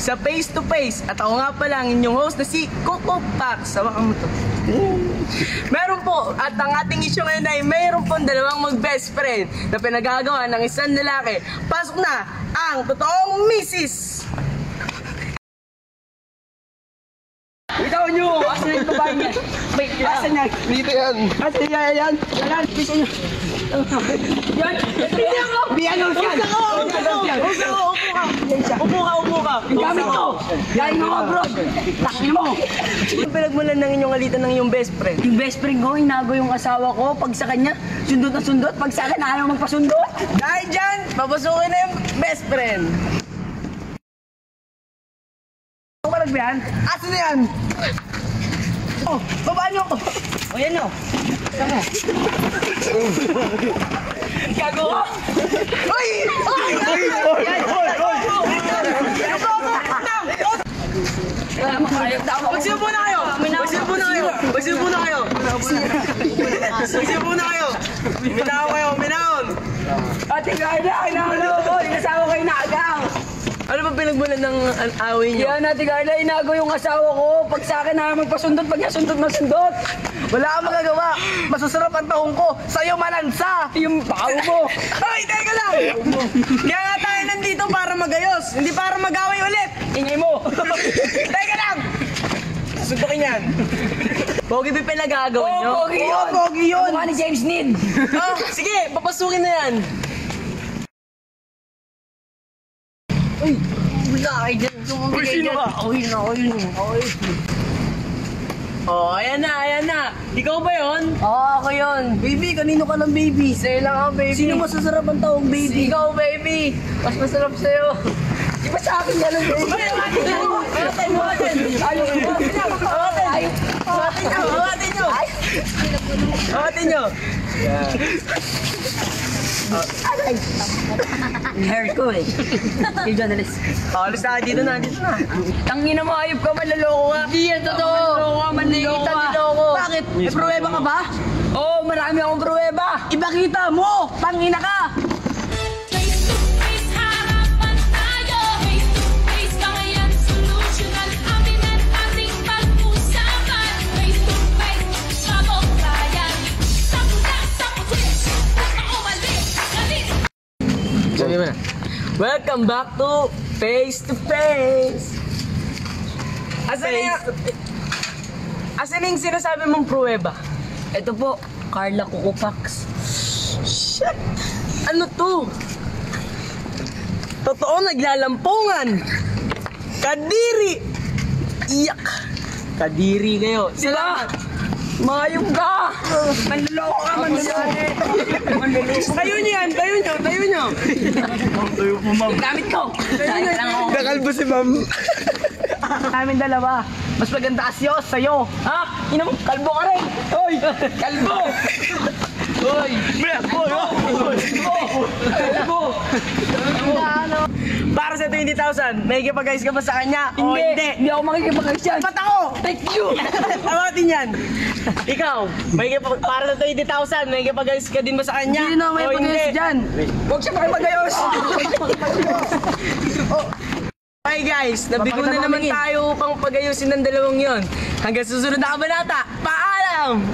sa Face to Face. At ako nga pala ang inyong host na si Coco Pax. Sawakan mo to. Meron po, at ang ating issue ngayon ay meron po dalawang mag-best friend na pinagagawa ng isang lalaki. Pasok na ang totoong misis. Ikaw nyo! Asan na yung babae niya? Asan niya? Dito yan. Asan niya? Yan! Yan! Bisa niyo! Yan! Biyan mo! Biyan mo! Upo ka! Yung gamit ko! Yain mo ka, bro! Takin mo! Yung pinagmulan ng inyong alitan ng iyong best friend. Yung best friend ko, inago yung asawa ko. Pag sa kanya, sundot na sundot. Pag sa akin, ayaw magpasundot. Dahil dyan, papasukin na yung best friend. Parang yan? Asan na yan? Oh, babaan niyo ako. O yan o. Gago ka! Uy! Magsipo na kayo! Magsipo na kayo! Magsipo na kayo! Magsipo na kayo! Minaw kayo! Minawon! Ate Carla, inago ko. Inasawa ko inaagaw. Ano ba pinagmulan ng away niyo? Yan, Ate Carla, inago yung asawa ko. Pag sa akin, ayaw magpasundot. Pag niya sundot, masundot. Wala kang magagawa! Masusarap ang tahong ko! Sa'yo malansa! Yung pao mo. Ay, teka lang! Kaya nga tayo nandito para magayos, hindi para mag-away ulit! Ingay mo. Teka lang! Suntukin yan! Pogi ba pinagagawin nyo? Pogi yun. Oo, pogi yun! Mukha ni James Need. Oh, sige, papasukin na yan! Uy, wala kayo dyan. Uy, sino ka? Okay. Oh, ayan na! Ikaw ba yun? Oo, ako yun. Baby, kanino ka lang baby? Sa'yo lang ako, baby. Sino masasarap ang taong baby? Ikaw, baby. Mas masarap sa'yo. Di ba sa akin yan ang baby? Awatin nyo! Hair ko eh. Yung journalist. Alis na, dito na. Tangina mo, ayop ka, manloloko ka. Hindi yan totoo. Manloloko. Bakit? May pruweba ka ba? Oo, marami akong pruweba. Ipakita mo! Tangina ka! Face to face, harapan tayo. Face to face, bangayan, solusyonan. Atin at ating pag-usapan. Face to face, sabog-bayan. Saputin, nakaumalis, galit. Sabi mo na. Welcome back to Face to Face. Asan yung sinasabi mong pruweba? Ito po, Carla Cucupax. Shit! Ano to? Totoo, naglalampungan! Kadiri! Iyak! Kadiri kayo. Diba? Mayong ka! Manloloko ka, manloloko. Tayo nyo yan! Tayo nyo! Gamit ko! Sayang lang ako. Nakalbo si ma'am. Namin dalawa. Mas maganda asyo sa'yo. Ha? Ina mo, kalbo ka rin. Hoy! Kalbo! Hoy! Kalbo! Para sa 20,000, may kipag-ayos ka ba sa kanya? O hindi? Hindi ako makikipag-ayos yan. Ba't ako? Thank you! Tawatin yan! Ikaw, para sa 20,000, may kipag-ayos ka din ba sa kanya? Hindi na may O pag-ayos dyan. Huwag siya makipag-ayos. Okay guys, nabigo na naman tayo upang pag-ayusin ng dalawang yon. Hanggang susunod na kabanata, paalam!